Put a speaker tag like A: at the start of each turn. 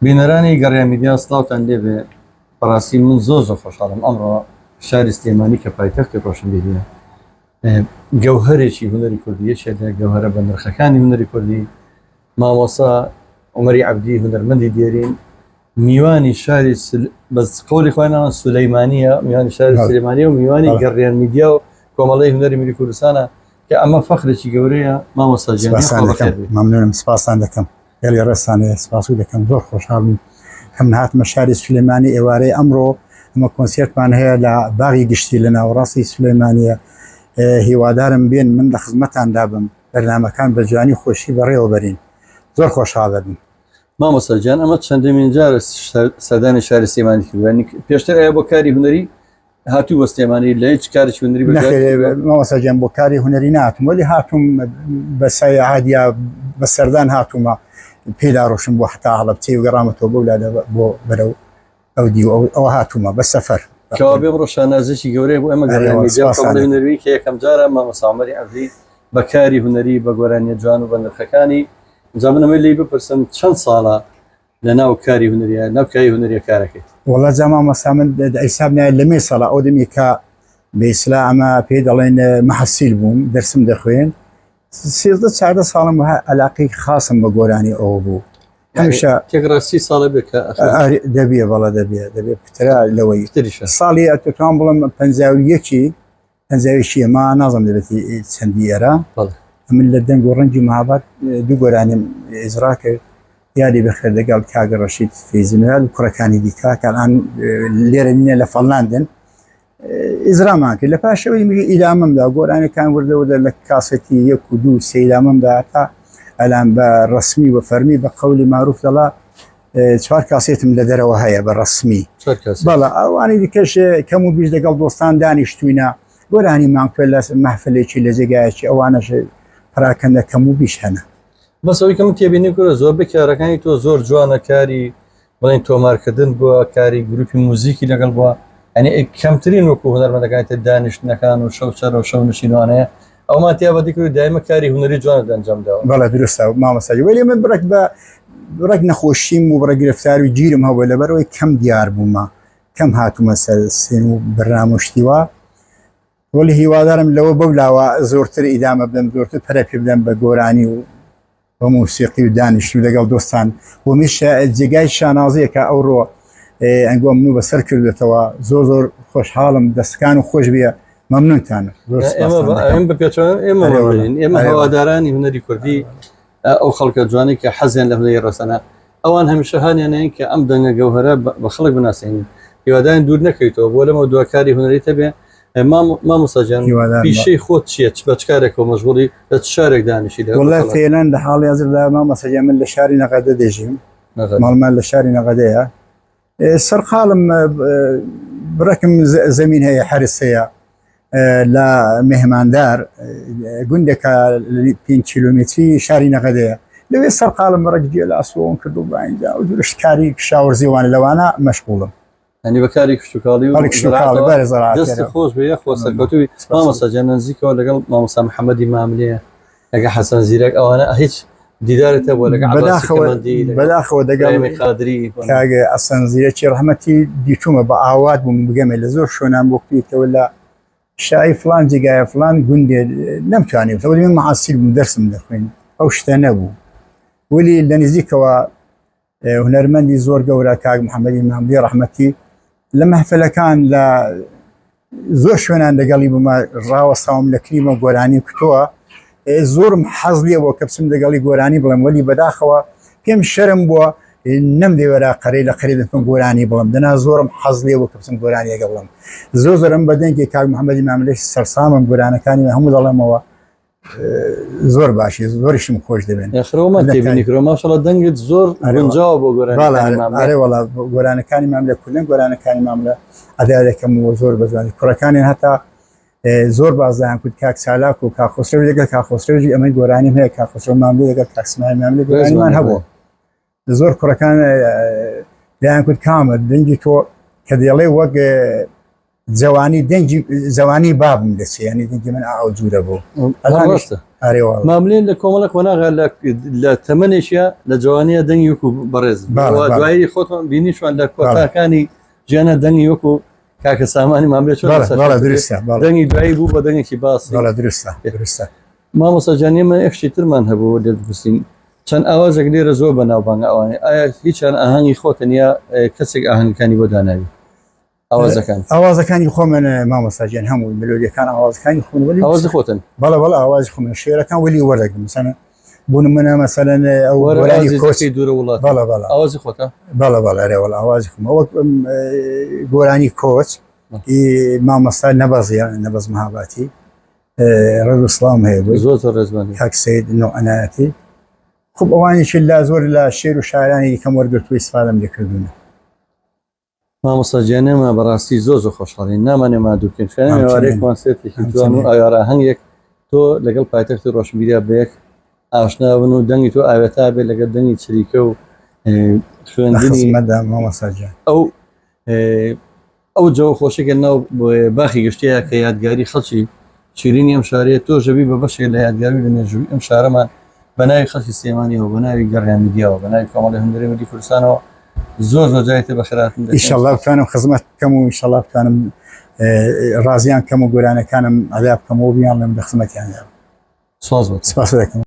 A: بینەرانی گەڕای میدیا سلااوان لێبێ بەڕاستی من زۆر خۆشحاڵم ئەمڕۆ شاری سلێمانی کە پایتەختی ڕۆشنبیریە گەوهرێکی هونەری کوردی یەکێکە گەوهرە بە نرخەکانی هونەری کوردی مامۆسا عومەری عەبدی هونەرمەندی دیێرین میوانی شاری بەس قەولی خوێنەوە سولەیمانیە میوانی شاری سلێمانی و میوانی گەڕیان میدیا و کۆمەڵی هونەری میری کوردستانە کە ئەمە فەخرێکی گەورەیە مامۆستا جیانی
B: ممنونم سپاسان دەکەم گەلی ڕێستانەیە سپاس دەکەم زۆر خۆشحاڵم هەم هاتمە شاری سلێمانی ئێوارەی ئەمڕۆ ئەمە کۆنسێرتمان هەیە لە باغی گشتی لە ناوەڕاستی سلێمانیە هیوادارم بێن من لە خزمەتاندا بم بەرنامەکان بە جوانی خۆشی بەڕێوە بەرین زۆر خۆشحاڵ دەبم
A: مامۆستا جیان ئەمە چەندەمین جارە سەردانی شاری سلێمانی کردوانی پێشتر ئەیە بۆ کاری هونەری هاتوو بە سلێمانی لە هیچ کارێکی هونەری
B: مامۆستا گیان بۆ کاری هونەری نهاتم وەلی هاتووم بە سەیاحەتیا بە سەردان هاتوومە پێدا ڕۆشن بۆ حتا هەڵە بچێ و گەڕامەتەوە بۆ لادە بۆ بەرەو ئەو دی ئەوە هاتوومە بە سەفەر
A: کەوا بێ بڕۆ شانازێکی گەورەی بۆ ئەمە هونەری کە یەکەم جارە مامۆستا عومەری عەبدی بە کاری هونەری بە گۆرانیە جوان و بە نرخەکانی جابنەوەی لی بپرسم چەند ساڵە لە ناو کاری هونەریە ناو کاری هونەریە کارەکەیت
B: وەڵا جا مامۆستا من ئەیساب نایە لە مێ ساڵە ئەو دەمی کە بێسلا ئەمە پێی دەڵێن مەحەسیل بووم دەرسم دەخوێن 13-14 ساڵم عەلاقەی خاسم بە گۆرانی ئەوە بوو هەمیشە
A: تێکڕاستی ساڵە بێکە
B: دەبێ بەڵە دەبێ پترا لەوەی ساڵی ئەتوان بڵم 51 ما نازم دەبێتی چەندی ئێرە من لە دەنگ و ڕەنگی مەهاباد دوو گۆرانیم ئیجرا کرد یادی بەخێر لەگەڵ کاگە ڕەشید فەیزیمیال و کوڕەکانی دیکە کەڵان لێرە نینە لە فەڵاندن ئیزرامان کرد لە پاشەوەی میگە ئیدامەمدا گۆرانەکان وردەوردە لە کاسەتی 1 و 2 سەیدامەمدا تا ئەلان بە ڕسمی و فەرمی بە قەولی معروف دەڵا 4 کاسێتم لە دەرەوە هەیە بە ڕسمی بەڵە ئەوانی دیکەش کەم و بیش لەگەڵ دۆستان دانیشتوینە گۆرانی مانگتوێ لە مەحفلێکی لە جێگایەکی ئەوانەش پراکەندە کەم و بیش هەنە
A: بەسەوەی کەم تێبینی کورە زۆر بکارەکانی تۆ زۆر جوانە کاری بڵین تۆمارکردن بووە کاری گروپی موزیکی لەگەڵ بووە ئەنی کەمترین وەکو هونەرمەندەکانیتە دانیشتنەکان و شەوچەر و شەو نشینوانەیە ئەومان تیابەتی کرد دایمە کاری هونەری جوانە ئەنجامداوە
B: بەڵێ درستە مامۆستا وەلی من بڕێک نەخۆشیم و بڕە گرفتار و گیرم هەبووە لەبەرەوەی کەم دیار بوومە کەم هاتوومە سەر سێن و بەرنامۆشتیوە وەلی هیوادارم لەوە بەولاوە زۆرتر ئیدامە بدەم زۆرتر پەرە پێ بدەم بە گۆرانی و بە موسیقی و دانیشتن لەگەڵ دۆستان و میشە جێگای شانازەیەکە ئەوڕۆ ئەنگۆ من بەسەر کردێتەوە زۆر خۆشحاڵم دەستەکان و خۆش بێ مەمنونتانە
A: ئێمە هەوادارانی هونەری کوردی ئەو خەڵکە جوانی کە حەزیان لە هونەری ڕەسەنە ئەوان هەمیشە هانیانەیە کە ئەم دەنگە گەوهرە بە خەڵک بناسیێنین هیوادارین دوور نەکەیتەوە بۆ لەمە دوکاری هونەری تەبێ مامۆستا گیان پیشەی خۆت چیە بە چ کارێکەوە مەشغوڵی لە چ شارێک دانیشی
B: وەڵای فعلەن لە حاڵی حاضردا مامۆستا گیان من لە شاری نەقەدە دەژیم ماڵمان لە شاری نەقەدەیە سەرقاڵم بڕێکم زەمین هەیە حرس هەیە لە مهماندار گوندێکە 5 کیلومتری شاری نەقەدەیە لەوێ سەرقاڵم ڕێک گوێ لە ئەسوۆم کرد و باینجا و دوورشتکاری شاوەرزیوان لەوانە مەشغوڵم
A: ئەنی بەکاری کشتتوکاڵی دەستی خۆش بێ خۆ سەرکەوتوی مامۆستا گیان نزیکەوە لەگەڵ مامۆستا محەممەدی ماملەیە لەگە حەسەن زیرەک ئەوانە هیچ دیدارێتە بۆ لەگە
B: بەداخەوە دەگەڵی
A: قادری
B: کاگە ئەسەن زیرەکی ڕەحمەتی دیتومە بە ئاوات بووم بگەمێ لە زۆر شوێنان بۆ پێیتەوە لە شای فلان جێگایە فلان گوندێ نەمتوانێت تەوەی من مەحاسیل بووم دەرسم دەخوێن ئەو شتە نەبوو وەلی لە نزیکەوە هونەرمەندی زۆر گەورە کاک محەممەدی ماملی ڕەحمەتی لە مەحفلەکان لە زۆر شوێنان لەگەڵی بوومە ڕاوەستاوم لە کلیمە گۆرانی کتۆوە زۆرم حەز لێەوە کە بچم لەگەڵی گۆرانی بڵم وەلی بەداخەوە پێم شەرم بووە نەمدەوەرا قەرەی لە قەری دەتم گۆرانی بڵم دەنا زۆرم حەز لێەوە کە بچم گۆرانی لەگە بڵم زۆرم بە دەنگی کاک محەممەدی ماملەی سەرسامم گۆرانەکانی هەموو دەڵێمەوە زۆر باشی زۆریشم خۆش دەبێن
A: ماشەڵە دەنگت زۆر ڕەنجاوە بۆ
B: گۆرانیوەڵا گۆرانەکانی ماملە کوردن گۆرانەکانی ماملە ئەدارێکم و زۆر بەزوانی کوڕەکانیان هەتا زۆر بازیان کورد کاک سالاک و کاخۆسرەوی لەگەڵ کاخۆسرەوی ئەمەی گۆرانیم هەیە کاخۆسرە ماملە لەگەڵ کاکسمای ماملە گۆرانیمان هەبوو زۆر کوڕەکان لایەن کورد کامە دەنگی تۆ کە دێڵێ وەک جوانی دەنگی زەوانی بابم دەچێ ینی دەنگی من ئاو جوورە بوو
A: ڕاستە
B: ئارێوەڵ
A: ماملێن لە کۆمەڵە کۆناغا لە تەمەنێکە لە جوانیە دەنگی وەکو بەڕێز دوایی خۆتان بینیشوان لە کۆتاکانی ژیانە دەنگی وەکو کاکە سامانی ماملێ دەنگی دوایی بوو بە دەنگێکی باسی
B: درستە
A: مامۆسەجانیمە ئەفشی ترمان هەبوو لێ بپرسین چەند ئاوازێک لێرە زۆر بە ناوبانگ ئەوانێ ئایا هیچیان ئاهەنگی خۆتەنیا کەسێک ئاهەنگەکانی بۆ داناوی
B: ئاوازەکانی خۆمن مامۆساجیان هەموو ملۆدیەکان ئاوازەکانی خۆن ولی
A: ئاواز خۆتن
B: بەڵە ئاوازی خۆمن شێرەکان ولی وەردەگرم مەسەنە بوون منە مەسەلەن ئەو وەرانی کۆچی
A: دوورە وڵات ئاوازی خۆتە
B: بەڵێوەڵ ئاوازی خۆم ئەوە گۆرانی کۆچ مامۆستا نەبەز مەهاباتی ڕێز سڵام هەیە
A: زۆر ڕێزمانی
B: کاک سەید نۆعنایەتی خوب ئەوانیش لا زۆر لە شێر و شاعرانی کەم وەرگرتووی استفادەم لێکردوونە
A: مامۆساجیانێمە بەڕاستی زۆر خۆشحاڵین نامانێمە دووکەوارێکمان سێتێکی جوان و ئاگارە هەنگێک تۆ لەگەڵ پایتەختی ڕۆشنبیریا بەیەک ئاشنابن و دەنگی تۆ ئاوێتا بێت لەگەڵ دەنگی چریکە و خوێندنی
B: مامۆساجیان
A: ئەو جەوە خۆشێکە ناو باخی گشتەیە کە یادگاری خەڵکی شیرینی ئەم شارەیە تۆ ژەبی بە بەشێک لە یادگاری لە مێژووی ئەم شارەمان بە ناوی خەڵکی سلێمانیەوە بە ناوی گەڕیان میدیاوە بە ناوی کۆمەڵی هەندێری وەردی کوردستانەوە زۆر جایتە بەخێراتن
B: ئینشەڵڵا بتوانم خزمەت بکەم و ئینشەڵڵا بتوانم ڕازیان کەم و گۆرانەکانم ئەدا بکەمەوە بیان لەم دە خزمەتیان
A: سپاس دەکەم.